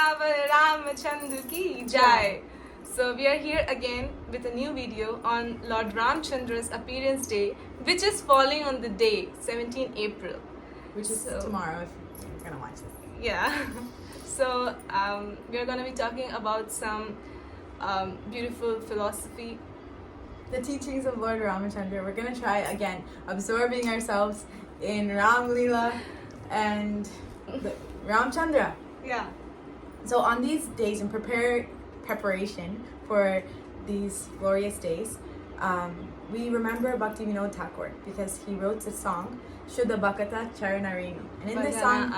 Siyavar Ramchandra ki Jai. So we are here again with a new video on Lord Ramchandra's appearance day, which is falling on the day 17 April. Which is tomorrow if you're gonna watch it. Yeah. So we are gonna be talking about some beautiful philosophy. The teachings of Lord Ramchandra. We're gonna try again absorbing ourselves in Ram Leela and Ramchandra. Yeah. So on these days, in preparation for these glorious days, we remember Bhakti Vinod Thakur because he wrote the song Shuddha Bhakata Charanarenu. And in this song,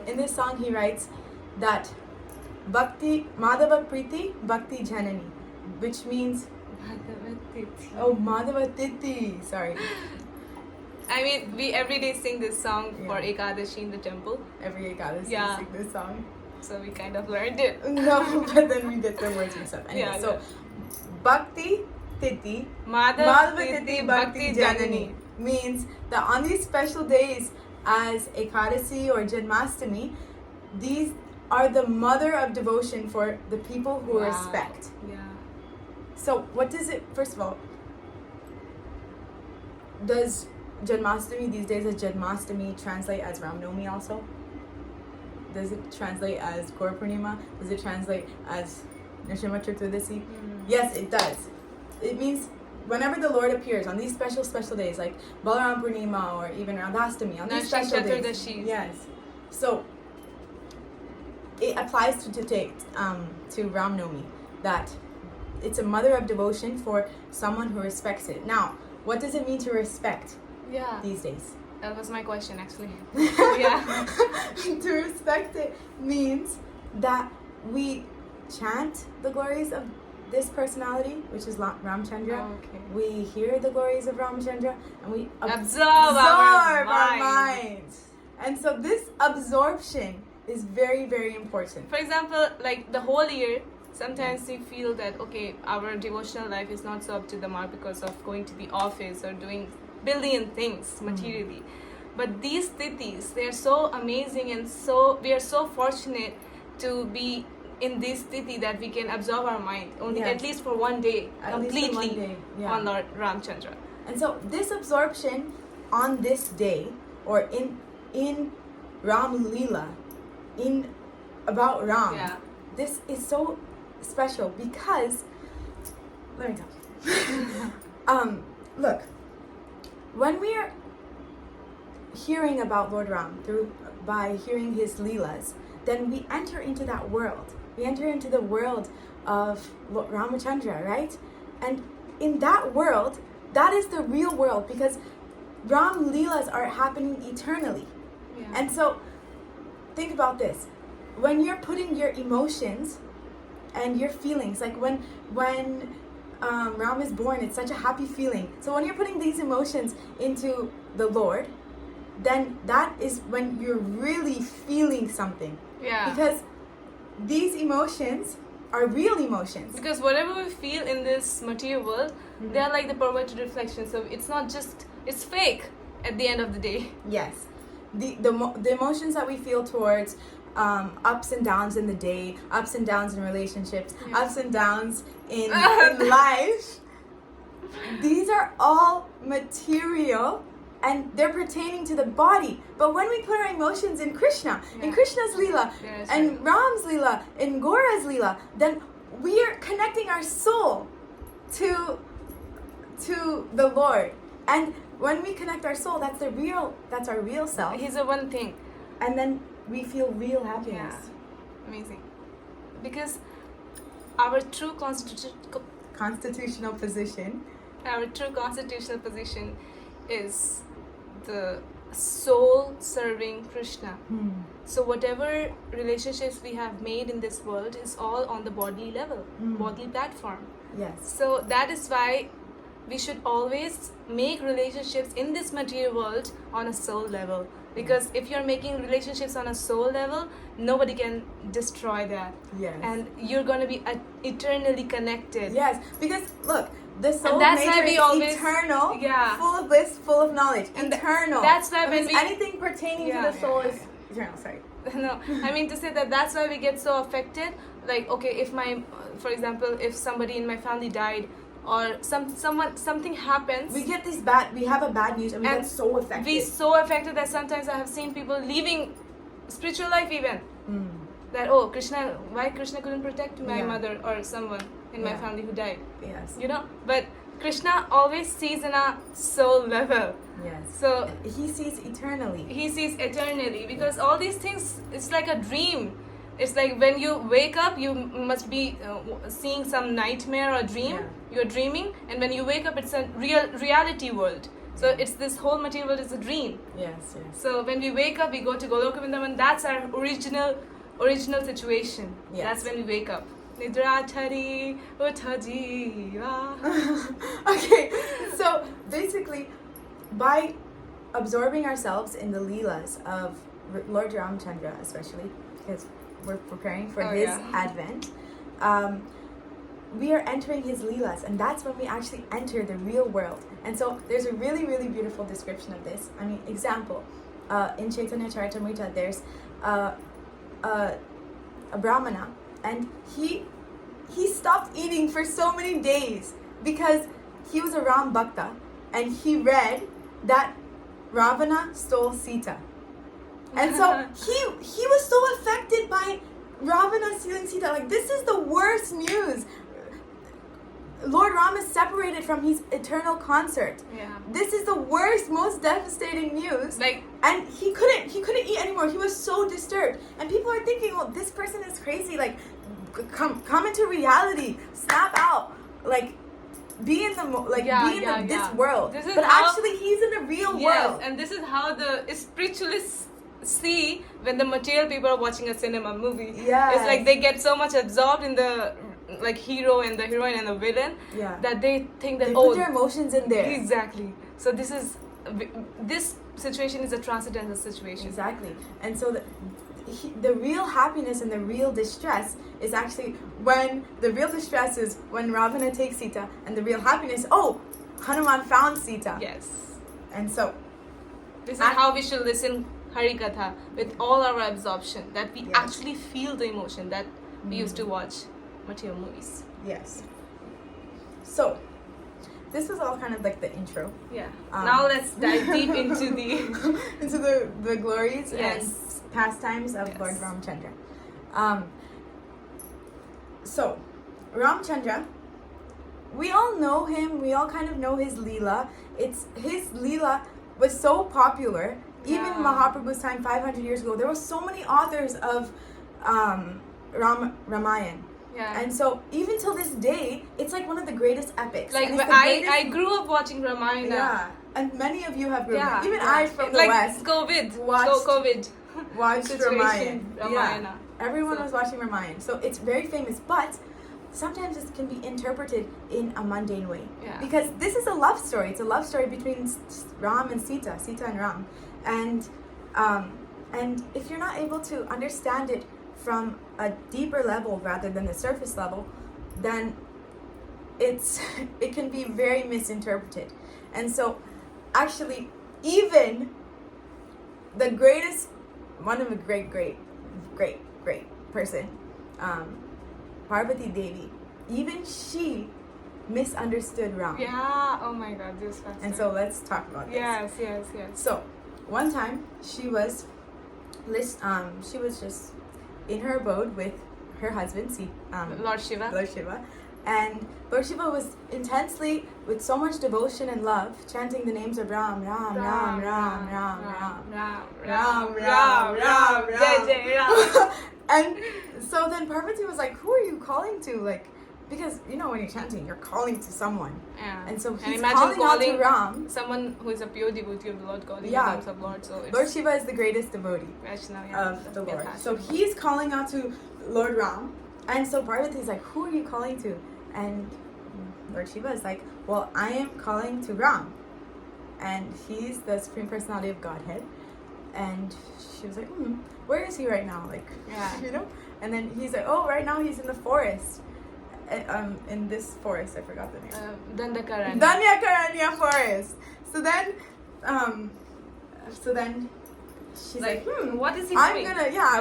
in this song he writes that Bhakti Madhava Priti Bhakti Janani, which means Madhava Titi. Sorry. I mean, we every day sing this song for Ekadashi in the temple. Every Ekadashi we sing this song. So we kind of learned it. No, but then we get the words mixed up. Anyway, Bhakti Titi Madhava Titi Bhakti Janani means that on these special days as Ekadasi or Janmashtami, these are the mother of devotion for the people who respect. Yeah. So what does it, first of all, does Janmashtami these days, does Janmashtami translate as Ram Navami also? Does it translate as Gaur Purnima? Does it translate as Nrsimha Chaturdashi? Yes, it does. It means whenever the Lord appears on these special days, like Balaram Purnima or even Radhastami, on these special days. Yes. So it applies to Ram Navami, that it's a mother of devotion for someone who respects it. Now, what does it mean to respect these days? That was my question, actually. Yeah. To respect it means that we chant the glories of this personality, which is Ramchandra. Oh, okay. We hear the glories of Ramchandra, and we absorb our minds. And so this absorption is very, very important. For example, like the whole year, sometimes we feel that, okay, our devotional life is not so up to the mark because of going to the office or doing billion things materially. But these tithis, they are so amazing, and we are so fortunate to be in this tithi that we can absorb our mind only at least for one day completely on Lord Ramchandra. And so this absorption on this day, or in Ram Leela, about Ram, this is so special because, let me tell you. Look, when we are hearing about Lord Ram by hearing his Leelas, then we enter into that world. We enter into the world of Ramchandra, right? And in that world, that is the real world because Ram Leelas are happening eternally. Yeah. And so, think about this. When you're putting your emotions and your feelings, like when Ram is born, it's such a happy feeling. So when you're putting these emotions into the Lord, then that is when you're really feeling something. Yeah. Because these emotions are real emotions. Because whatever we feel in this material world, they are like the perverted reflection. So it's not just, it's fake at the end of the day. Yes. The emotions that we feel towards ups and downs in the day, ups and downs in relationships, ups and downs in life, these are all material and they're pertaining to the body. But when we put our emotions in Krishna, in Krishna's Leela, and Ram's Leela, in Gaura's Leela, then we are connecting our soul to the Lord. And when we connect our soul, that's our real self. He's the one thing. And then we feel real happiness. Yeah. Amazing. Because our true constitutional position is the soul serving Krishna. So whatever relationships we have made in this world is all on the bodily level, bodily platform. Yes. So that is why we should always make relationships in this material world on a soul level. Because if you're making relationships on a soul level, nobody can destroy that. Yes. And you're going to be eternally connected. Yes. Because look, the soul nature is always, eternal, full of bliss, full of knowledge, and eternal. That's why when anything pertaining to the soul is eternal. Sorry. No, I mean to say that that's why we get so affected. Like, okay, if for example, if somebody in my family died, or something happens, we have a bad news and we get so affected. We so affected that sometimes I have seen people leaving spiritual life even. That why Krishna couldn't protect my mother or someone in my family who died. Yes. You know, but Krishna always sees in a soul level. Yes. So he sees eternally. He sees eternally, because all these things, it's like a dream. It's like when you wake up, you must be seeing some nightmare or dream. Yeah. You're dreaming, and when you wake up, it's a reality world. So it's this whole material world is a dream. Yes. So when we wake up, we go to Goloka Vrindavan. That's our original situation. Yes. That's when we wake up. Nidra chari utha jiva. Okay, so basically, by absorbing ourselves in the leelas of Lord Ramchandra, especially because we're preparing for his advent, we are entering his leelas, and that's when we actually enter the real world. And so there's a really, really beautiful description of this. I mean, example, in Chaitanya Charitamrita, there's a brahmana, and he stopped eating for so many days because he was a Ram Bhakta, and he read that Ravana stole Sita. And so he was so affected by Ravana stealing Sita. Like, this is the worst news. Lord Ram is separated from his eternal consort. Yeah. This is the worst, most devastating news. Like, and he couldn't eat anymore. He was so disturbed. And people are thinking, well, this person is crazy. Like, come into reality. Snap out. Like, be in the this world. But actually, he's in the real world. And this is how the spiritualists see when the material people are watching a cinema movie. Yeah. It's like they get so much absorbed in the hero and the heroine and the villain that they think that they put their emotions in there. Exactly. So this situation is a transcendental situation. Exactly. And so the real happiness and the real distress is actually when Ravana takes Sita, and the real happiness, Hanuman found Sita. Yes. And so this is how we should listen Hari Katha with all our absorption, that we actually feel the emotion that we used to watch material movies. Yes. So this was all kind of like the intro. Yeah. Now let's dive deep into the glories and pastimes of Lord Ramchandra. So Ramchandra, we all know him. We all kind of know his Leela. His Leela was so popular. Even in Mahaprabhu's time, 500 years ago, there were so many authors of Ramayana. Yeah. And so even till this day, it's like one of the greatest epics. Like, I grew up watching Ramayana. Yeah. And many of you have grown up. Even I from the like West. COVID. Watched Ramayana. Yeah. Everyone was watching Ramayana. So it's very famous, but sometimes it can be interpreted in a mundane way. Yeah. Because this is a love story. It's a love story between Ram and Sita and Ram. And if you're not able to understand it from a deeper level rather than the surface level, then it can be very misinterpreted. And so actually, even the greatest, one of the great person, Parvati Devi, even she misunderstood Ram. Yeah, oh my god, this is fascinating. And so let's talk about this. Yes. So one time she was just in her abode with her husband, Lord Shiva. And Lord Shiva was intensely, with so much devotion and love, chanting the names of Ram, Ram, Ram, Ram, Ram, Ram, Ram, Ram, Ram, Ram. And so then Parvati was like, who are you calling to? Like, because when you're chanting, you're calling to someone. Yeah. And so he's calling out to Ram. Someone who is a pure devotee of the Lord, calling the names of Lord. So Lord Shiva is the greatest devotee of the Lord. So he's calling out to Lord Ram. And so Parvati is like, who are you calling to? And Lord Shiva is like, well, I am calling to Ram. And he's the Supreme Personality of Godhead. And she was like, where is he right now? Like, And then he's like, oh, right now he's in the forest. In this forest, I forgot the name. Dandakaranya forest. So then she's like, what is he doing?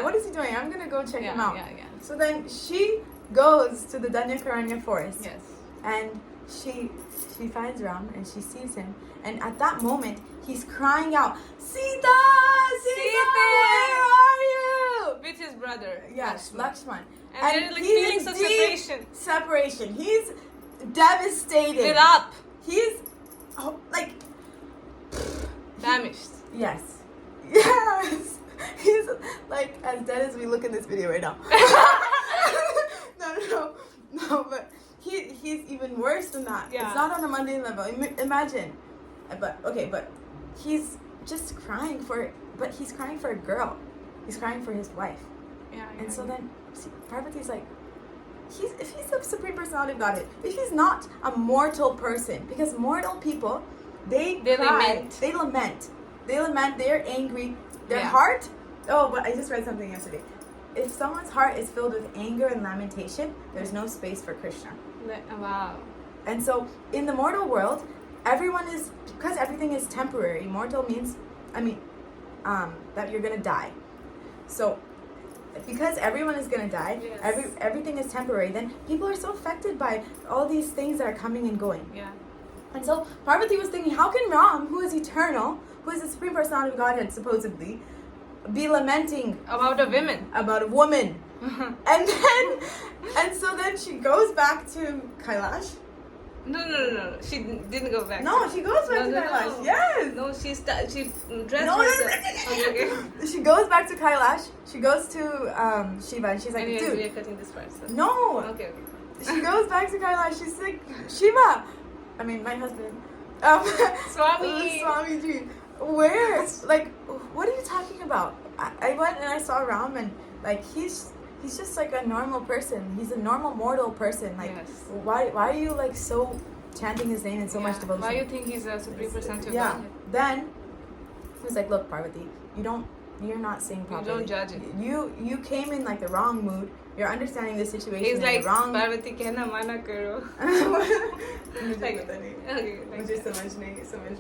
What is he doing? I'm gonna go check him out. Yeah. So then she goes to the Danyakaranya forest. Yes. And she finds Ram and she sees him. And at that moment, he's crying out, Sita! Sita! Where are you? With his brother. Yes, Lakshman. And they're like feelings of separation. Separation. He's devastated. Lit up. He's like Famished. Yes. Yes. He's like as dead as we look in this video right now. No, but he's even worse than that. Yeah. It's not on a mundane level. Imagine. But he's just crying for a girl. He's crying for his wife. Yeah. And so then Parvati's like, if he's the Supreme Personality of Godhead, if he's not a mortal person, because mortal people, they cry, they lament, they're angry, their heart. Oh, but I just read something yesterday. If someone's heart is filled with anger and lamentation, there's no space for Krishna. Wow. And so in the mortal world, because everything is temporary. Mortal means, that you're gonna die. So because everyone is gonna die, everything is temporary, then people are so affected by all these things that are coming and going. Yeah. And so Parvati was thinking, how can Ram, who is eternal, who is the Supreme Personality of Godhead supposedly, be lamenting about a woman? And so then she goes back to Kailash. No. She didn't go back. No, she goes back to Kailash. No. Yes. No, she dressed herself. Okay. She goes back to Kailash. She goes to Shiva, and she's like, Anyways, dude. we are cutting this part. So. No. Okay. She goes back to Kailash. She's like, Shiva. My husband. Swamiji. Where? Like, what are you talking about? I went and I saw Ram, and like he's just like a normal person. He's a normal mortal person. Like, why are you like so chanting his name in so much devotion? Why do you think he's a Supreme Personality of Yeah. Godhead? Then he was like, look, Parvati, you're not saying properly. You don't judge it. You came in like the wrong mood. You're understanding the situation He's in like, the wrong. Parvati कहना मना करो.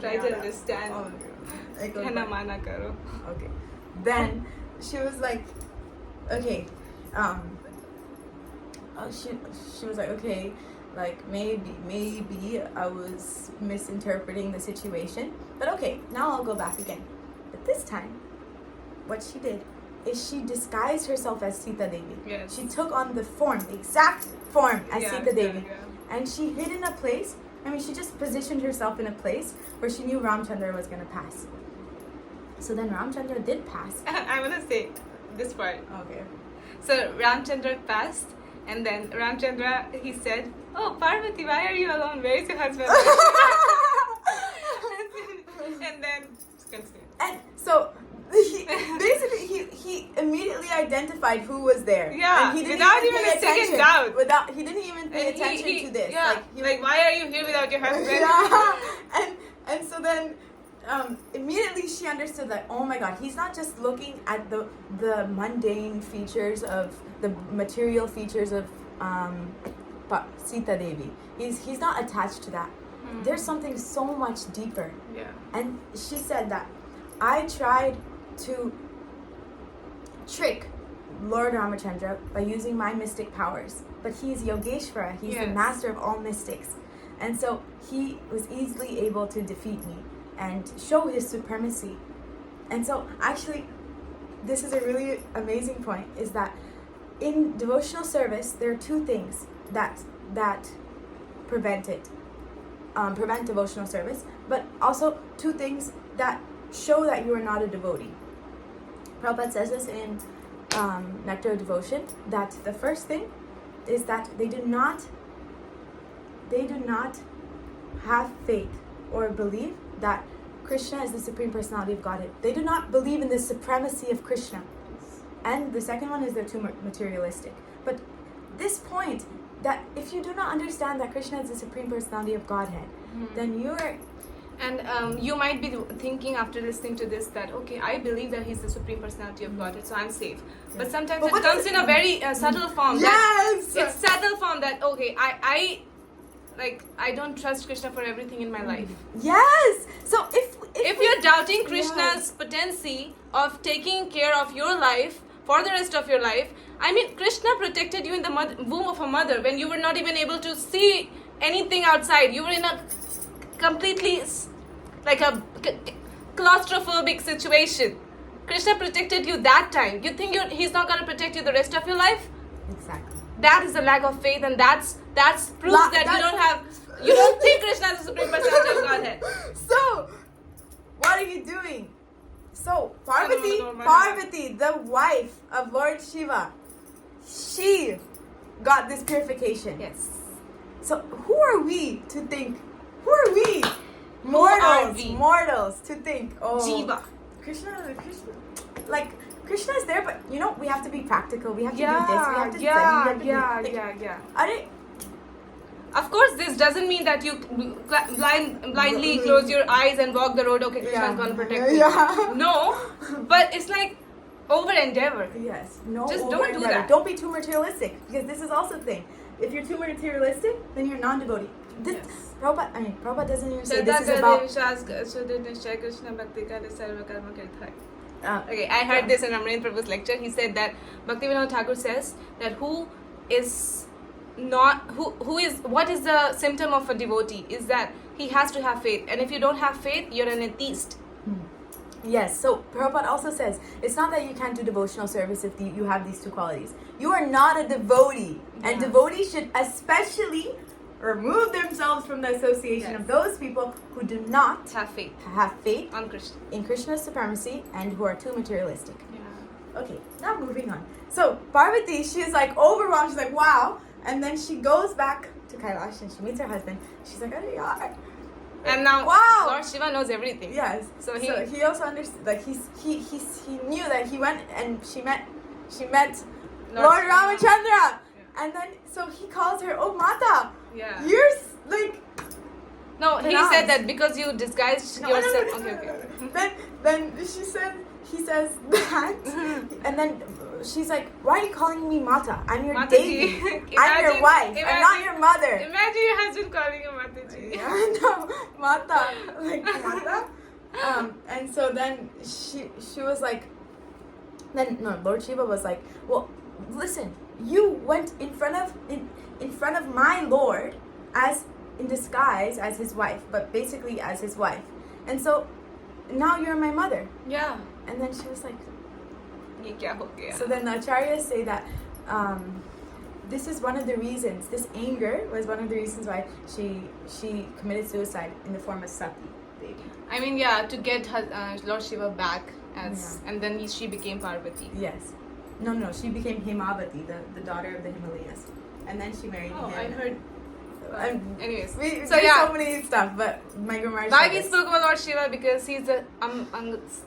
Try to understand. कहना मना करो. Okay. Then she was like, okay. She was like, okay, like maybe I was misinterpreting the situation, but okay, now I'll go back again. But this time, what she did is she disguised herself as Sita Devi. Yes. She took on the exact form as Sita Devi, Yeah. and she hid in a place. She just positioned herself in a place where she knew Ramchandra was gonna pass. So then Ramchandra did pass. I want to say this part. Okay. So Ramchandra passed, and then Ramchandra, he said, "Oh, Parvati, why are you alone? Where is your husband?" And then continue. And so he immediately identified who was there. Yeah, and he didn't without even even pay a second attention. doubt. He didn't even pay And attention to this. Yeah, like why are you here without your husband? Yeah. And so then immediately she understood that, oh my God, he's not just looking at the mundane features of the material features of Sita Devi. He's not attached to that. There's something so much deeper. Yeah. And she said that I tried to trick Lord Ramchandra by using my mystic powers, but he is Yogeshvara. He's the master of all mystics, and so he was easily able to defeat me and show his supremacy. And so actually, this is a really amazing point, is that in devotional service there are two things that prevent devotional service, but also two things that show that you are not a devotee. Prabhupada says this in Nectar of Devotion, that the first thing is that they do not have faith or believe that Krishna is the Supreme Personality of Godhead. They do not believe in the supremacy of Krishna. And the second one is they're too materialistic. But this point, that if you do not understand that Krishna is the Supreme Personality of Godhead, then you are... And you might be thinking after listening to this that, okay, I believe that he's the Supreme Personality of Godhead, so I'm safe. Yeah. But sometimes it comes in a very subtle form. Yes! It's subtle form that, okay, I don't trust Krishna for everything in my life. Yes! So if you're doubting Krishna's potency, of taking care of your life for the rest of your life. I mean, Krishna protected you in the womb of a mother when you were not even able to see anything outside. You were in a completely like a claustrophobic situation. Krishna protected you that time. You think he's not going to protect you the rest of your life? Exactly. That is a lack of faith, and that's proof you don't think Krishna is the Supreme Personality of Godhead. So, what are you doing? So, Parvati, the wife of Lord Shiva, she got this purification. Yes. So, who are we to think? Who are we? Mortals to think, Jiva. Krishna, like, Krishna is there, but we have to be practical. We have to do this. We have to study. Of course, this doesn't mean that you blindly close your eyes and walk the road. Okay, Krishna is gonna protect me. Yeah. No, but it's like over endeavor. Yes. No. Just don't do that. Don't be too materialistic, because this is also the thing. If you're too materialistic, then you're non-devotee. Prabhupada doesn't even say this is about. Okay, I heard this in Ramchandra Prabhu's lecture. He said that Bhaktivinoda Thakur says that what is the symptom of a devotee is that he has to have faith, and if you don't have faith, you're an atheist. Yes, so Prabhupada also says it's not that you can't do devotional service if you have these two qualities. You are not a devotee, and devotees should especially remove themselves from the association of those people who do not have faith on Krishna, in Krishna's supremacy, and who are too materialistic. Yeah. Okay, now moving on. So Parvati, she's like overwhelmed. She's like, wow. And then she goes back to Kailash and she meets her husband. She's like, oh yeah. And now, wow, Lord Shiva knows everything. Yes. So he also understood. Like he knew that he went and she met Lord Ramchandra. Yeah. And then so he calls her, oh Mata. Yeah. You're like. No, he said that because you disguised yourself. Okay. Then he says that, and then she's like, why are you calling me Mata? I'm your Devi. I'm your wife. I'm not your mother. Imagine your husband calling you Mataji. Yeah, no, Mata. Like, Mata. And so then she was like, Lord Shiva was like, well, listen, you went in front of my Lord as in disguise as his wife, but basically as his wife. And so now you're my mother. Yeah. And then she was like, Ye kya ho gaya? So then the acharyas say that this is one of the reasons, this anger was one of the reasons why she committed suicide in the form of Sati, baby. I mean, to get her, Lord Shiva back and then she became Parvati. Yes. No, she became Himavati, the daughter of the Himalayas. And then she married him. Oh, I heard. Anyways, there's so many stuff, but my grandma. Why we spoke about Lord Shiva? Because he's the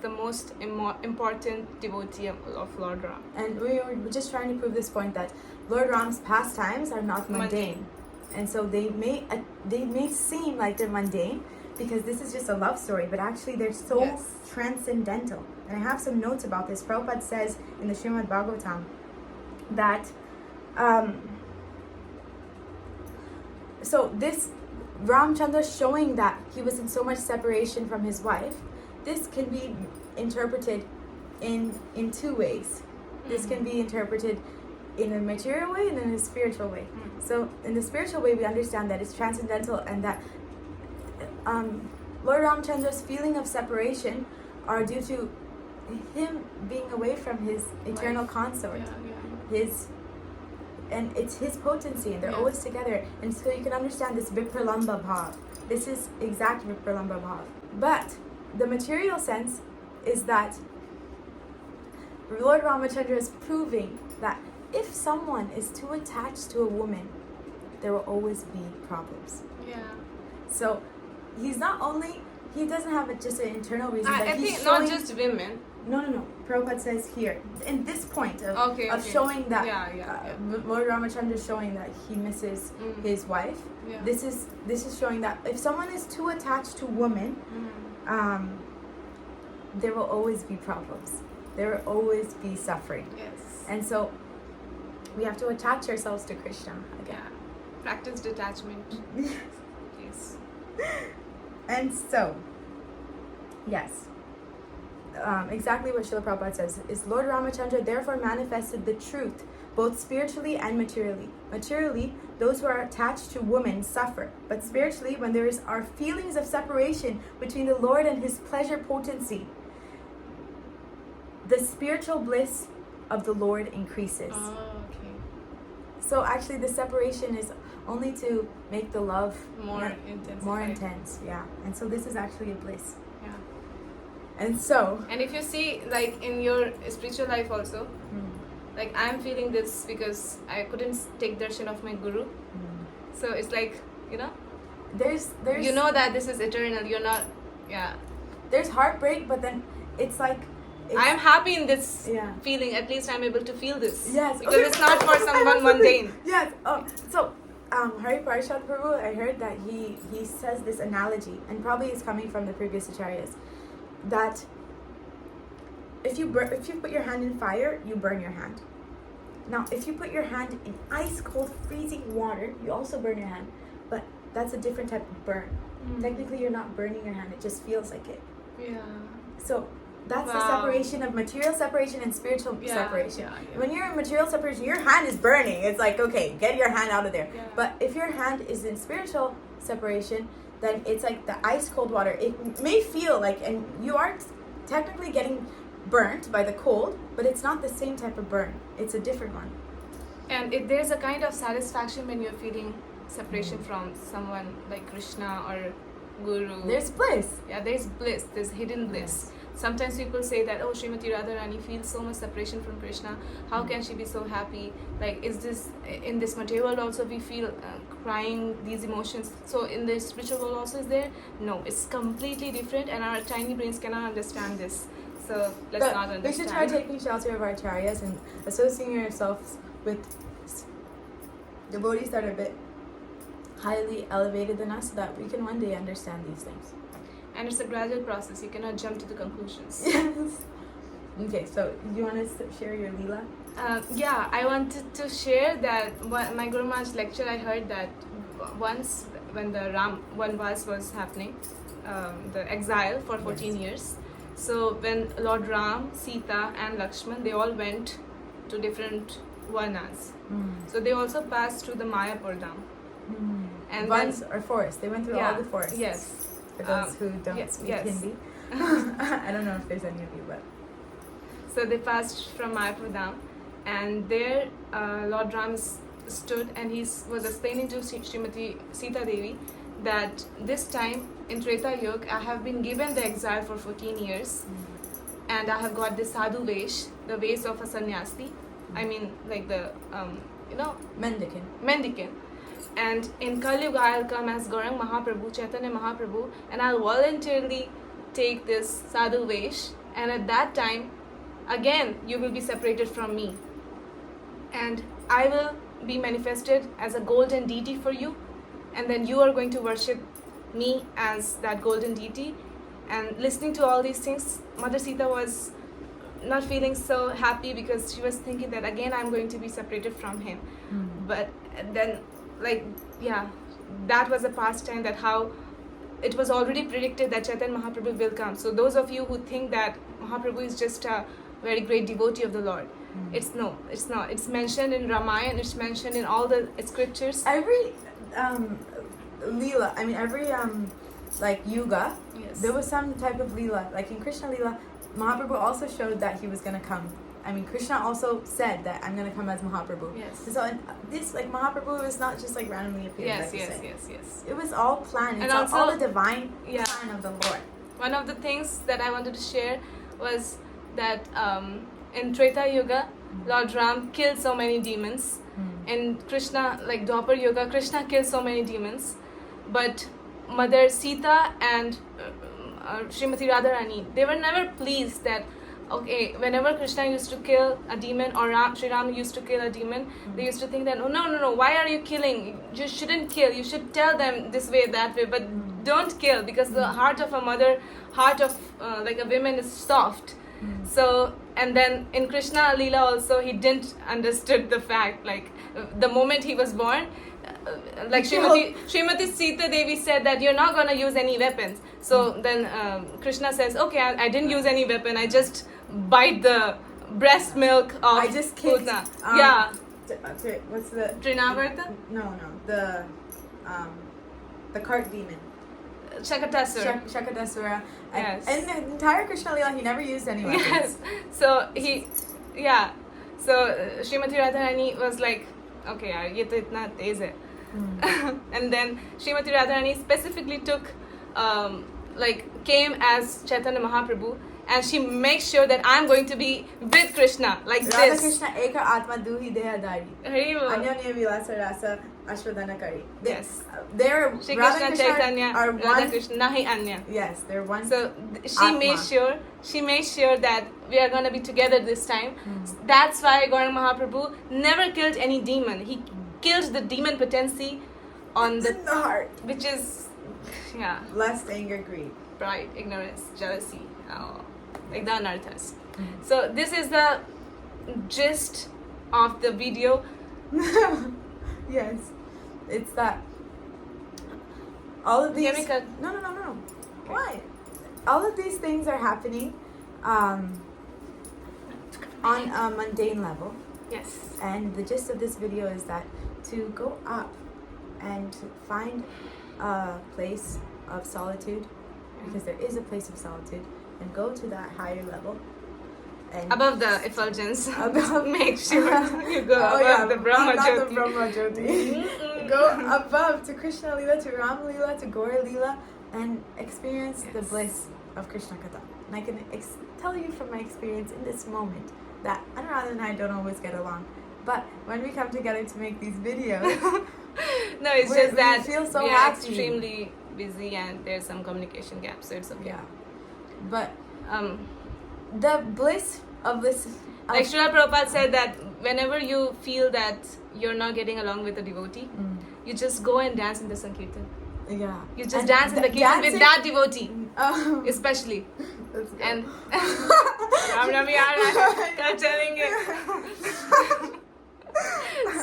most important devotee of Lord Ram. And we were just trying to prove this point that Lord Ram's pastimes are not mundane, and so they may seem like they're mundane because this is just a love story, but actually they're so transcendental. And I have some notes about this. Prabhupada says in the Srimad Bhagavatam that. So this Ramchandra showing that he was in so much separation from his wife, this can be interpreted in two ways. This can be interpreted in a material way and in a spiritual way. So in the spiritual way, we understand that it's transcendental and that Lord Ramchandra's feeling of separation are due to him being away from his eternal consort. And it's his potency, and they're always together. And so you can understand this Vipralamba Bhav. This is exact Vipralamba Bhav. But the material sense is that Lord Ramchandra is proving that if someone is too attached to a woman, there will always be problems. Yeah. So he doesn't have just an internal reason. I think not just women. No. Prabhupada says here, in this point of showing that Lord Ramchandra is showing that he misses his wife. Yeah. This is showing that if someone is too attached to women, there will always be problems. There will always be suffering. Yes. And so we have to attach ourselves to Krishna again. Yeah. Practice detachment. Yes. And so, yes. exactly what Srila Prabhupada says is Lord Ramchandra therefore manifested the truth both spiritually and materially. Materially, those who are attached to women suffer, but spiritually, when there are feelings of separation between the Lord and His pleasure potency, the spiritual bliss of the Lord increases. Oh, okay. So actually, the separation is only to make the love More intense. More intense, yeah. And so this is actually a bliss. Yeah. And so. And if you see, like in your spiritual life also, like I'm feeling this because I couldn't take darshan of my guru. So it's like, you know, there's you know that this is eternal. You're not, yeah. There's heartbreak, but then it's like. I'm happy in this feeling. At least I'm able to feel this. Yes. Because it's not for someone mundane. Yes. So Hari Parishad Prabhu, I heard that he says this analogy, and probably it's coming from the previous acharyas, that if you put your hand in fire, you burn your hand. Now, if you put your hand in ice cold freezing water, you also burn your hand, but that's a different type of burn. Technically, you're not burning your hand; it just feels like it. Yeah. So that's the separation of material separation and spiritual separation. Yeah. When you're in material separation, your hand is burning. It's like, okay, get your hand out of there. Yeah. But if your hand is in spiritual separation, then it's like the ice cold water. It may feel like, and you are technically getting burnt by the cold, but it's not the same type of burn. It's a different one. And there's a kind of satisfaction when you're feeling separation from someone like Krishna or Guru. There's bliss. Yeah, there's bliss. There's hidden bliss. Sometimes people say that, oh, Srimati Radharani feels so much separation from Krishna. How can she be so happy? Like, is this, in this material world also we feel crying, these emotions. So in the spiritual world also is there? No, it's completely different, and our tiny brains cannot understand this. So let's not understand. We should try taking shelter of our acharyas and associating yourselves with devotees that are a bit highly elevated than us, so that we can one day understand these things. And it's a gradual process. You cannot jump to the conclusions. Yes. Okay, so you want to share your Leela? Yeah, I wanted to share that my Guru Maharaj lecture, I heard that once when the Ram Vanvas was happening, the exile for 14 years. So when Lord Ram, Sita and Lakshman, they all went to different varnas. So they also passed through the Mayapur Dham. And Vans or forests. They went through all the forests. Yes. For those who don't speak Hindi. I don't know if there's any of you, but. So they passed from Mayapur Dham, and there Lord Ram stood and he was explaining to Srimati Sita Devi that this time in Treta Yuga I have been given the exile for 14 years and I have got this sadhu vesh, the vesh of a sannyasi. I mean, like the, mendicant. And in Kali Yuga I'll come as Gaurang Mahaprabhu, Chaitanya Mahaprabhu, and I'll voluntarily take this sadhu vesh, and at that time again you will be separated from me and I will be manifested as a golden deity for you, and then you are going to worship me as that golden deity. And listening to all these things, Mother Sita was not feeling so happy because she was thinking that again I'm going to be separated from him. But then, that was a past time, that how it was already predicted that Chaitanya Mahaprabhu will come. So those of you who think that Mahaprabhu is just a very great devotee of the Lord, it's not. It's mentioned in Ramayana, it's mentioned in all the scriptures. Every Leela, every yuga, there was some type of Leela. Like in Krishna Leela, Mahaprabhu also showed that he was going to come. Krishna also said that I'm going to come as Mahaprabhu. Yes. So this, Mahaprabhu was not just randomly appeared. Yes. It was all planned. It's and also, all the divine plan of the Lord. One of the things that I wanted to share was that in Treta Yuga, Lord Ram killed so many demons. In Krishna, Dwapar Yuga, Krishna killed so many demons. But Mother Sita and Srimati Radharani, they were never pleased that, okay, whenever Krishna used to kill a demon or Sri Ram used to kill a demon, they used to think that, oh, no, why are you killing? You shouldn't kill. You should tell them this way, that way, but don't kill, because the heart of a mother, heart of a woman is soft. So and then in Krishna Leela also, he didn't understood the fact, like the moment he was born, like Srimati Sita Devi said that you're not gonna use any weapons. So then Krishna says, okay, I didn't use any weapon. I just bite the breast milk of I just kicked. Putna. What's the Trinavarta? No, the cart demon. Shakatasura. Shakatasura. Yes. And the entire Krishna Leela, he never used any weapons. Yes. So Srimati Radharani was like, okay, yaar, ye to itna tez hai. And then Srimati Radharani specifically took, came as Chaitanya Mahaprabhu, and she makes sure that I'm going to be with Krishna, like Radha this. Krishna eka atma duhi dehadari. Anyanya vilasa rasa ashwadana kari. Yes. They're Shri Radha Krishna Krishna Chaitanya, are Radha one. Krishna, nahi anya. Yes, they're one. So she Atma. made sure that we are going to be together this time. That's why Gauranga Mahaprabhu never killed any demon. He killed the demon potency on in the heart. which is Lust, anger, greed. pride, ignorance, jealousy, like the anarthas. So this is the gist of the video. Yes, it's that. All of these. Chemical. No. Why? All of these things are happening on a mundane level. Yes. And the gist of this video is that to go up and to find a place of solitude, because there is a place of solitude, and go to that higher level. And Above the effulgence. Above- Make sure you go above the Brahma not Jyoti. the Brahma Jyoti. Go above to Krishna Leela, to Ram Leela, to Gaura Leela, and experience the bliss of Krishna Katha. And I can tell you from my experience in this moment that Anuradha and I don't always get along. But when we come together to make these videos, No, it's we just that feel so we are happy. extremely busy and there's some communication gaps, so it's okay. Yeah. But Um, the bliss of this. like Srila Prabhupada said that whenever you feel that you're not getting along with a devotee, you just go and dance in the Sankirtan. Yeah. You just And dance in the Kirtan with dancing- that devotee, Oh. especially. Let's go. And Ram Navami are telling it.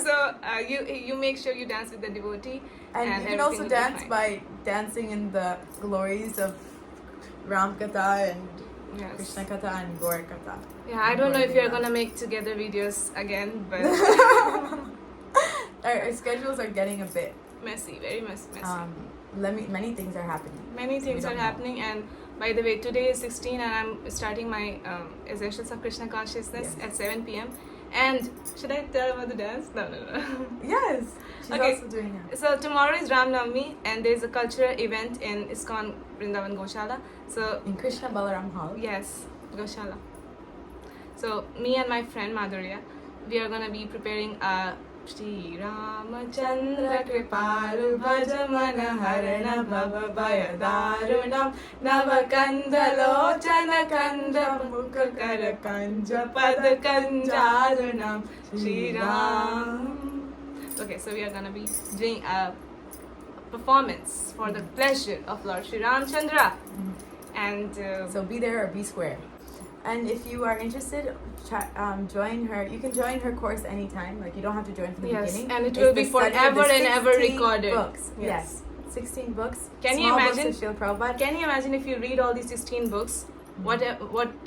So you make sure you dance with the devotee, And you can everything also will be dance fine. by dancing in the glories of Ram Katha and Yes. Krishna Katha and Gaur Katha. Yeah, I don't know if you're gonna make together videos again, but Our schedules are getting a bit. messy, very messy. Many things are happening. Many things we are don't know. happening, and by the way, today is 16 and I'm starting my Essentials of Krishna Consciousness Yes. at 7 p.m. And should I tell about the dance? No. Yes, she's Okay. also doing it. So tomorrow is Ram Navami and there's a cultural event in ISKCON Vrindavan Goshala. So In Krishna Balaram Hall. yes, Goshala. So me and my friend Madhurya, we are gonna be preparing a Shri Ramchandra Kripalu Bhajamana Harana Bhava Bhayadarunam Navakandalochana Kanda Mukakara Kanja Pada Kanjarunam Shri Ram. Okay, so we are gonna be doing a performance for the pleasure of Lord Shri Ramchandra. And So be there or be square. And if you are interested, join her. You can join her course anytime. Like, you don't have to join from the yes, beginning. and it It's will the be study of forever the and ever 16 recorded. Books. Yes. 16 books. Can you Small imagine? Books of Srila Prabhupada. Can you imagine if you read all these 16 books, what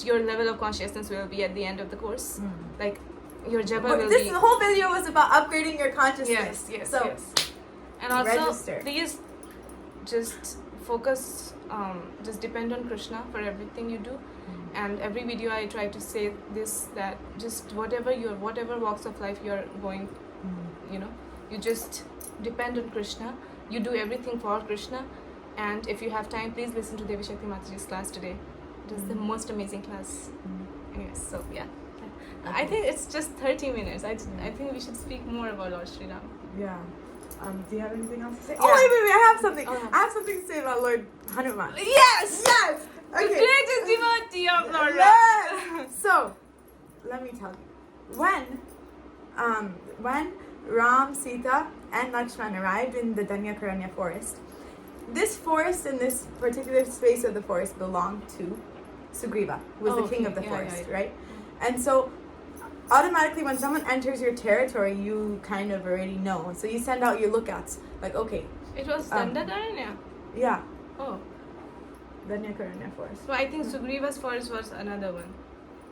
your level of consciousness will be at the end of the course? Like, your japa But will this be... whole video was about upgrading your consciousness. Yes. So, And also, register. please just focus, just depend on Krishna for everything you do. And every video I try to say this, that just whatever walks of life you're going, you just depend on Krishna. You do everything for Krishna. And if you have time, please listen to Devi Shakti Mataji's class today. It was the most amazing class. Anyways, so yeah. I think it's just 30 minutes. I think we should speak more about Lord Sri Ram. Yeah. Do you have anything else to say? Yeah. Oh, wait, I have something. Oh. I have something to say about Lord Hanuman. Yes! Yes! The Okay. greatest devotee of Lord Ram. Yes! So, let me tell you. When Ram, Sita, and Lakshman arrived in the Danyakaranya forest, this forest and this particular space of the forest belonged to Sugriva, who was the king of the forest, right? And so automatically when someone enters your territory, you kind of already know. So you send out your lookouts. Like, okay. It was Dandakaranya. Yeah. Oh. Dandakaranya forest. So I think Sugriva's forest was another one.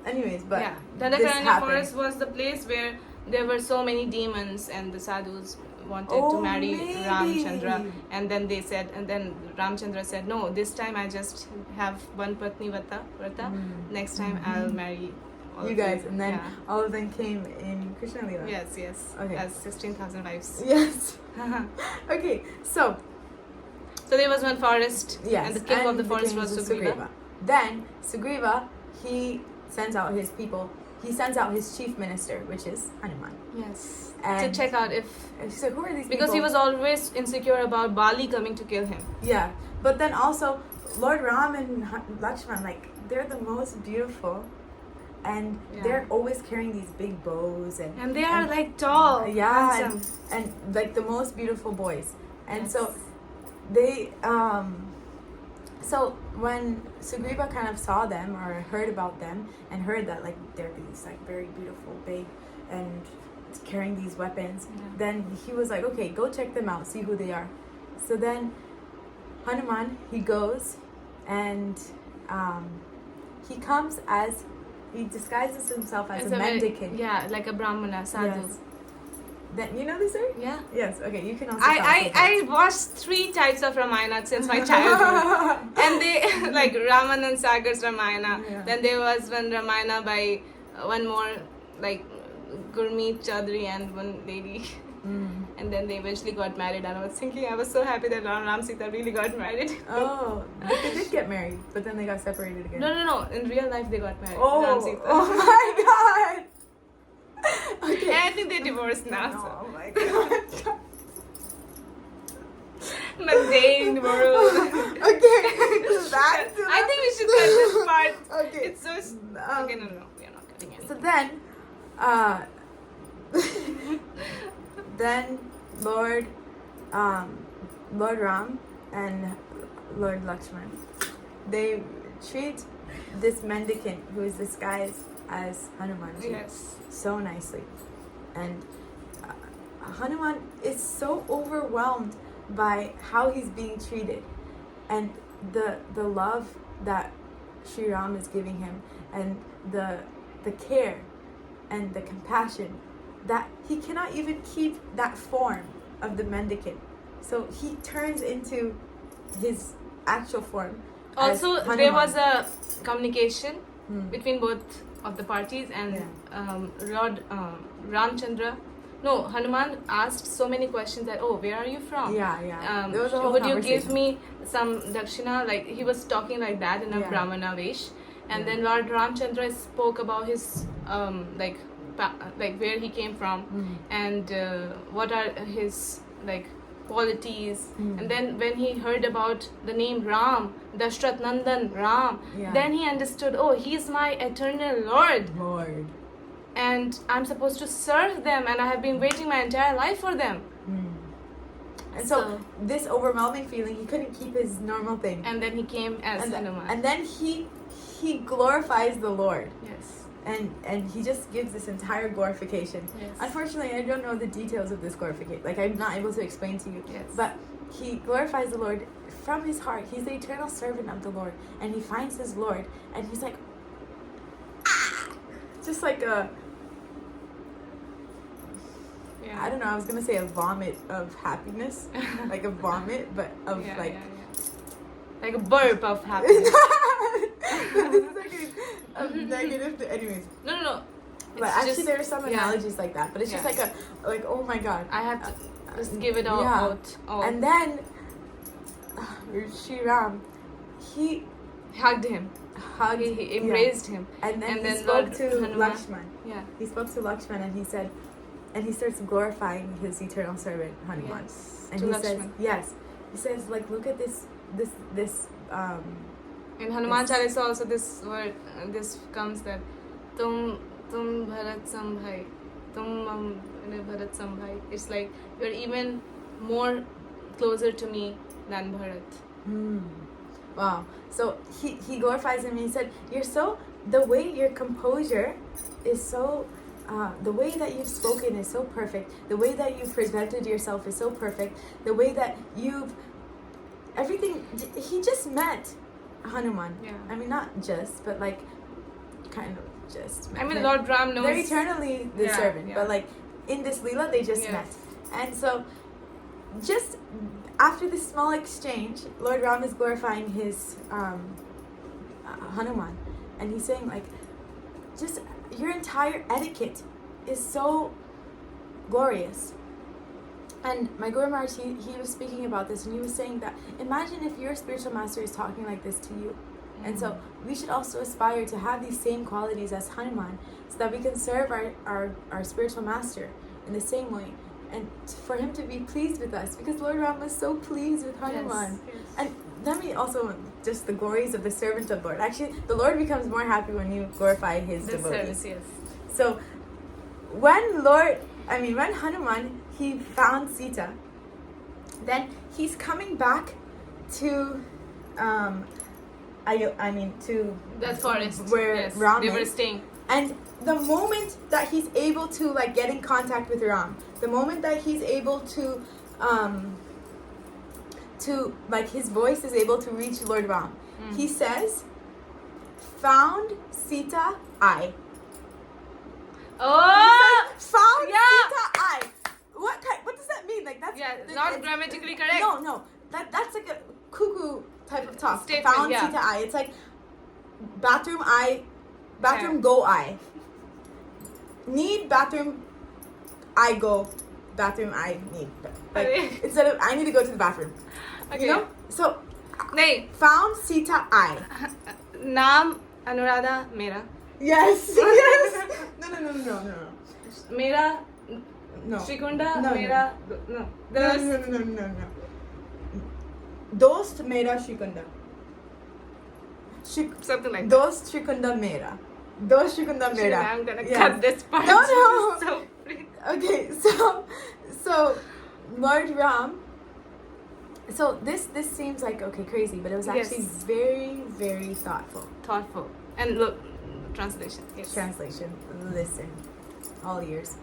Anyways, but yeah, this Dandakaranya happened. forest was the place where there were so many demons and the sadhus wanted to marry Ramchandra, and then they said, and then Ramchandra said, no, this time I just have one patni vrata. Next time I'll marry all you of guys, and then yeah. all of them came in Krishna Leela. Yes. Okay. As 16,000 wives. Yes. Okay, so there was one forest, yes, and the king of the forest was Sugriva. Then Sugriva, he sends out his people. He sends out his chief minister, which is Hanuman. Yes. And to check out if. So who are these because people? he was always insecure about Bali coming to kill him. Yeah, but then also Lord Ram and Lakshman, like they're the most beautiful, and they're always carrying these big bows and they are like tall. Yeah, and like the most beautiful boys, and so they So when Sugriva kind of saw them or heard about them and heard that like they're these like very beautiful, big, and carrying these weapons, then he was like, okay, go check them out, see who they are. So then Hanuman, he goes and he comes as, he disguises himself as a mendicant. Like a brahmana, sadhu. Yes. Then you know this story? Yeah. Yes. Okay. You can also. I watched 3 types of Ramayana since my childhood, and they like Ramanand Sagar's Ramayana. Yeah. Then there was one Ramayana by one more like Gurmeet Chaudhary and one lady, and then they eventually got married. And I was thinking, I was so happy that Ram Sita really got married. Oh, but they did get married, but then they got separated again. No. In real life, they got married. Oh, Ram Sita. oh my God. Okay. And I think they divorced now. Oh my God. Mundane world. Okay. I think we should cut this part. Okay. It's so. Okay, no, we are not cutting anything. So then, Lord Ram and Lord Lakshman, they treat this mendicant who is disguised as Hanumanji so nicely, and Hanuman is so overwhelmed by how he's being treated, and the love that Sri Ram is giving him, and the care and the compassion, that he cannot even keep that form of the mendicant, so he turns into his actual form. Also, there was a communication between both of the parties, and Lord Ramchandra. No, Hanuman asked so many questions that, where are you from? There was a whole would you give me some dakshina? Like, he was talking like that in a Brahmana vesh. And then Lord Ramchandra spoke about his, like where he came from, and what are his, like, qualities. And then when he heard about the name Ram, Dashrath Nandan Ram, then he understood, he's my eternal Lord. And I'm supposed to serve them, and I have been waiting my entire life for them. And so this overwhelming feeling, he couldn't keep his normal thing. And then he came as Hanuman. And then he glorifies the Lord. Yes. And he just gives this entire glorification. Yes. Unfortunately, I don't know the details of this glorification. Like, I'm not able to explain to you. Yes. But he glorifies the Lord from his heart. He's the eternal servant of the Lord. And he finds his Lord. And he's like, just like a... I don't know, I was going to say a vomit of happiness. Like a vomit, but of like a burp of happiness. This is like a negative... Anyways. No. But actually there are some analogies like that. But it's just like oh my God. I have to just give it all out. And then Sri Ram, he hugged him. He embraced him. And then he spoke to Lakshman. Yeah. He spoke to Lakshman, and he said, and he starts glorifying his eternal servant Hanuman. Yes. And he Lakshman says, he says, like, look at this in Hanuman Chalisa also this word, this comes that tum bharat sambhai, tum bharat sambhai. It's like you're even more closer to me than Bharat. Wow. So he glorifies him, and he said, you're so the way your composure is so, the way that you've spoken is so perfect. The way that you've presented yourself is so perfect. The way that you've, everything, he just met Hanuman. Yeah. I mean, not just, but like, kind of just met. I mean, Lord Ram knows. They're eternally the servant, but like, in this Leela, they just met. And so, just after this small exchange, Lord Ram is glorifying his Hanuman. And he's saying, like, just your entire etiquette is so glorious. And my Guru Maharaj, he was speaking about this, and he was saying that imagine if your spiritual master is talking like this to you. And so we should also aspire to have these same qualities as Hanuman, so that we can serve our spiritual master in the same way, and for him to be pleased with us, because Lord Ram was so pleased with Hanuman. Yes. And then also just the glories of the servant of Lord. Actually, the Lord becomes more happy when you glorify his devotees. Service, yes. So when Hanuman, he found Sita, then he's coming back to to that forest where Ram they is. were staying. And the moment that he's able to like get in contact with Ram, the moment that he's able to like his voice is able to reach Lord Ram, he says, "Found Sita I." Oh, Found yeah. Sita I. What does that mean? Like that's not grammatically correct. No, that's like a cuckoo type of talk. Statement, Found Sita I. It's like bathroom go I. Need bathroom I go. Bathroom I need. Like instead of I need to go to the bathroom. Okay. You know? So नहीं. Found Sita I. नाम अनुराधा मेरा. Yes. No. मेरा No. Shrikunda No. मेरा no. No. Dost mera Shrikunda. Something like that. Dost Shrikunda mera. Dost Shrikunda mera. I'm gonna cut this part. No. So, Okay, so Lord Ram. So this seems like okay crazy, but it was actually very, very thoughtful. And look, translation. Yes. Translation. Listen, all ears.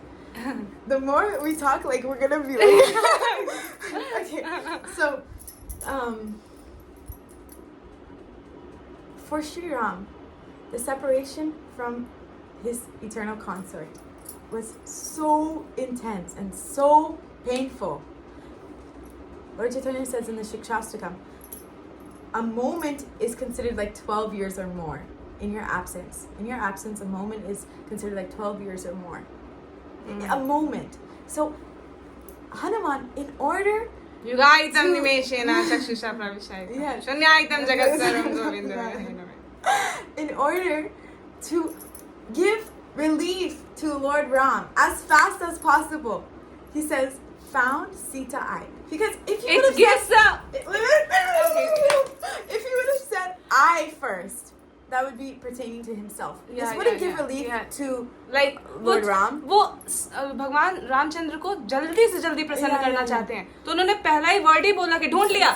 The more we talk, like we're gonna be like. Okay, so for Sri Ram, the separation from his eternal consort was so intense and so painful. Lord Chaitanya says in the Shikshastakam, a moment is considered like 12 years or more in your absence. In your absence, a moment is considered like 12 years or more. A moment. So, Hanuman, in order Yugaitam nimeshena chakshusha pravishayam. Shanyaitam jagatsaram govindam. In order to give relief to Lord Ram as fast as possible, he says, found Sita I. Because if you would have said, if you would have said I first, that would be pertaining to himself. This wouldn't give relief to like Lord Ram. वो भगवान रामचंद्र को जल्दी से जल्दी प्रसन्न करना चाहते हैं, तो उन्होंने पहला ही वर्ड ही बोला कि ढूंढ लिया,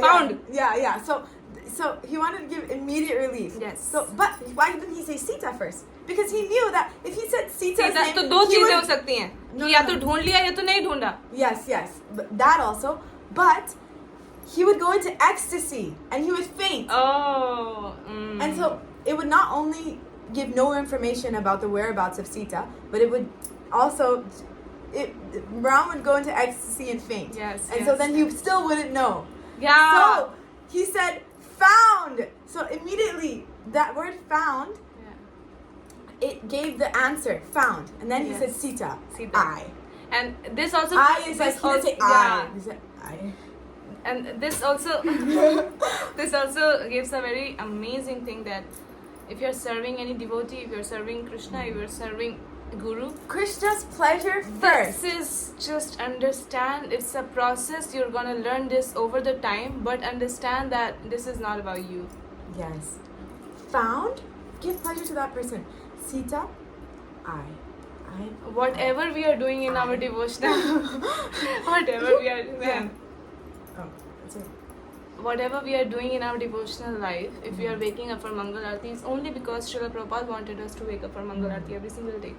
found. Yeah. So he wanted to give immediate relief. Yes. So, but why didn't he say Sita first? Because he knew that if he said Sita's name, तो दो चीजें हो सकती हैं, कि या तो ढूंढ लिया या तो नहीं ढूंढा. Yes, but that also. But he would go into ecstasy and he would faint. Oh. And so it would not only give no information about the whereabouts of Sita, but it would also, Ram would go into ecstasy and faint. Yes. And so then he still wouldn't know. Yeah. So he said, found. So immediately, that word found, it gave the answer, found. And then he said Sita. I. And this also... I is like, he didn't say I. He said I. And this also gives a very amazing thing, that if you're serving any devotee, if you're serving Krishna, if you're serving Guru, Krishna's pleasure first. This is just understand, it's a process. You're gonna learn this over the time, but understand that this is not about you. Yes. Found, give pleasure to that person. Sita, I. Whatever we are doing in our devotional, whatever we are doing. Yeah. Oh, that's it. whatever we are doing in our devotional life, if we are waking up for Mangal Aarti, it's only because Srila Prabhupada wanted us to wake up for Mangal Aarti every single day.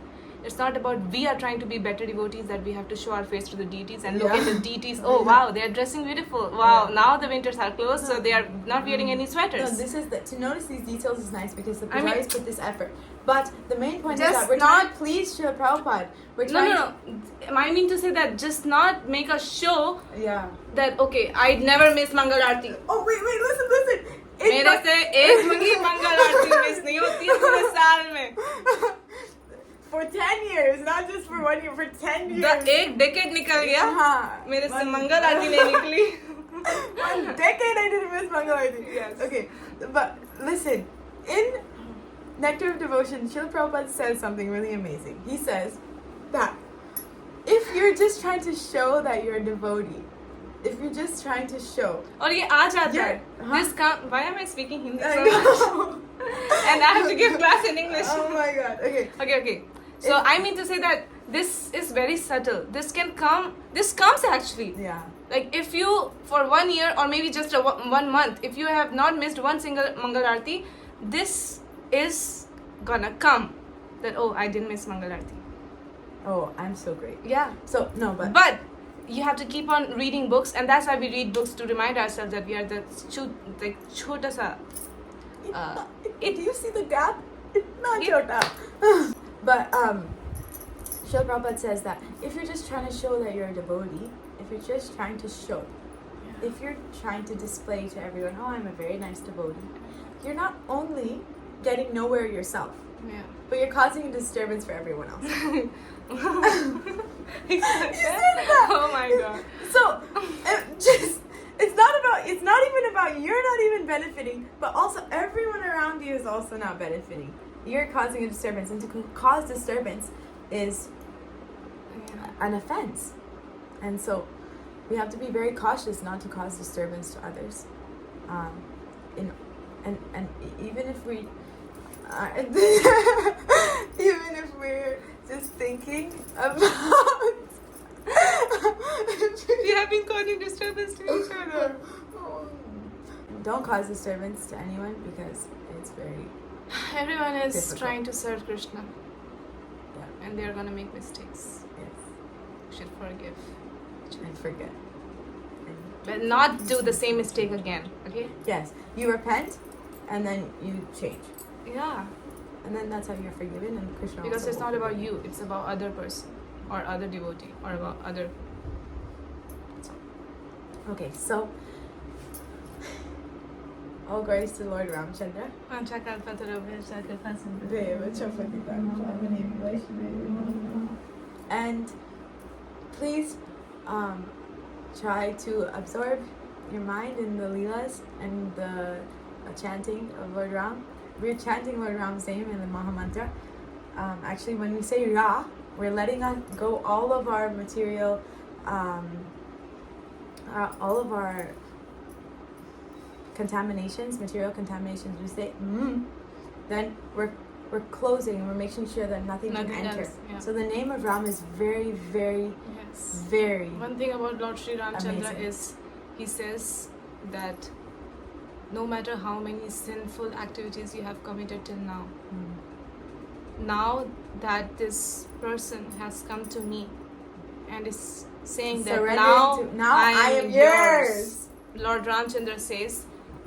It's not about we are trying to be better devotees that we have to show our face to the deities and look at the deities. Oh wow, they are dressing beautiful. Wow, now the winters are close, so they are not wearing any sweaters. No, this is to notice these details is nice because the pujaris put this effort. But the main point is Just that we're not pleased Srila Prabhupada. We're trying No. I mean to say that just not make a show Yeah. that okay, I'd never miss Mangal Aarti. Oh wait, listen. मेरे से एक भी मंगल आरती miss नहीं होती है पूरे साल में. For 10 years, not just for 1 year, for 10 years. The एक decade निकल गया. हाँ. मेरे से मंगल आरती नहीं निकली. 1 decade I didn't miss Mangal Aarti. Yes. Okay, but listen, in Nectar of Devotion, Srila Prabhupada says something really amazing. He says that if you're just trying to show that you're a devotee, if you're just trying to show. और ये आ जाता है. This come. Why am I speaking Hindi so much? And I have to give class in English. Oh my God. Okay. Okay. So I mean to say that this is very subtle. This comes actually. Yeah. Like if you, for 1 year or maybe just 1 month, if you have not missed one single Mangal Aarti, this is gonna come. That, oh, I didn't miss Mangal Aarti. Oh, I'm so great. Yeah. So, no, But you have to keep on reading books, and that's why we read books to remind ourselves that we are the chota sa. Do you see the gap? It's not chota. But Srila Prabhupada says that if you're just trying to show that you're a devotee, if you're just trying to show, if you're trying to display to everyone, oh, I'm a very nice devotee, you're not only getting nowhere yourself, but you're causing a disturbance for everyone else. You said that? Oh my God. So, it's not even about you're not even benefiting, but also everyone around you is also not benefiting. You're causing a disturbance, and to cause disturbance is an offense. And so we have to be very cautious not to cause disturbance to others. And even if we even if we're just thinking about we have been causing disturbance to each other. Don't cause disturbance to anyone because it's very everyone is difficult. Trying to serve Krishna. Yeah. And they're gonna make mistakes. Yes. You should forgive. And forget. But not do the same mistake again, okay? Yes. You repent and then you change. Yeah. And then that's how you're forgiven, and Krishna Because also it's will not about forgive you, it's about other person or other devotee or about other. Okay, so all glories to Lord Ramchandra. And please try to absorb your mind in the Leelas and the chanting of Lord Ram. We're chanting Lord Ram's name in the Mahamantra. Actually, when we say Ra, we're letting go all of our material, all of our contaminations, material contaminations. We say then we're closing and we're making sure that nothing can enter. Else, yeah. So the name of Ram is very, very, very. One thing about Lord Sri Ramchandra amazing. is he says that no matter how many sinful activities you have committed till now, now that this person has come to me and is saying that now I am yours. Lord Ramchandra says,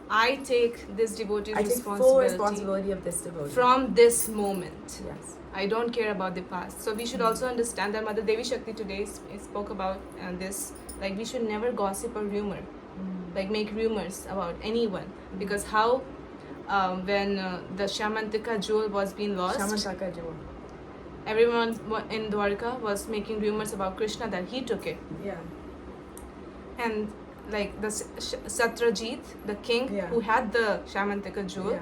I take this devotee's I take full responsibility of this devotee from this moment. Yes. I don't care about the past. So we should also understand that Mother Devi Shakti today spoke about this. Like we should never gossip or rumor, like make rumors about anyone. Because how when the Shamantika jewel was being lost, Shamantaka jewel. Everyone in Dwarka was making rumors about Krishna that he took it. Yeah. And like the Satrajit, the king who had the Shamantika jewel,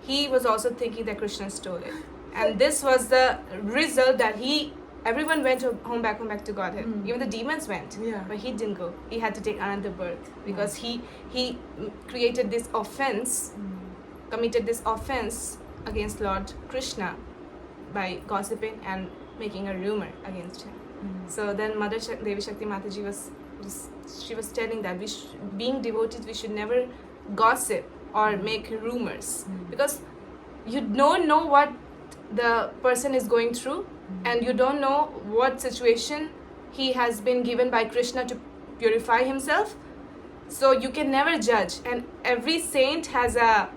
he was also thinking that Krishna stole it. And this was the result that everyone went back to Godhead. Even the demons went, but he didn't go. He had to take another birth because he created this offense, committed this offense against Lord Krishna by gossiping and making a rumor against him. So then Mother Devi Shakti Mataji was she was telling that being devotees, we should never gossip or make rumors, because you don't know what the person is going through, and you don't know what situation he has been given by Krishna to purify himself. So you can never judge, and every saint has a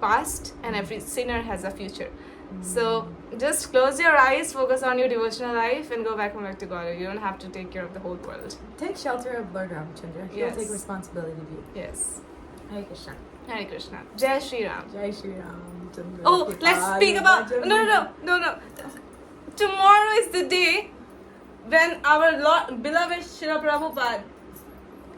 past, and every sinner has a future. So just close your eyes, focus on your devotional life, and go back to God. You don't have to take care of the whole world. Take shelter of Lord Ramchandra. He'll Yes. take responsibility of you. Yes. Hare Krishna. Hare Krishna. Jai Shri Ram. Jai Shri Ram. Oh, let's speak about... No. Tomorrow is the day when our beloved Srila Prabhupada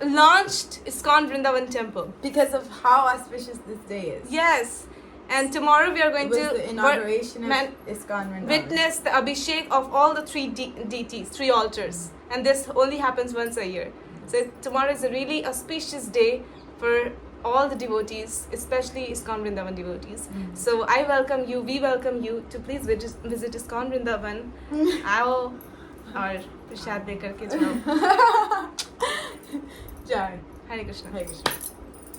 launched ISKCON Vrindavan Temple. Because of how auspicious this day is. Yes. And tomorrow we are going It was to the inauguration of ISKCON Vrindavan. witness the Abhishek of all the three deities, 3 altars. And this only happens once a year. So tomorrow is a really auspicious day for all the devotees, especially ISKCON Vrindavan devotees. So I welcome you, we welcome you to please visit ISKCON Vrindavan. आओ और प्रसाद लेकर के जाओ. Jai. Hare Krishna. Hare Krishna.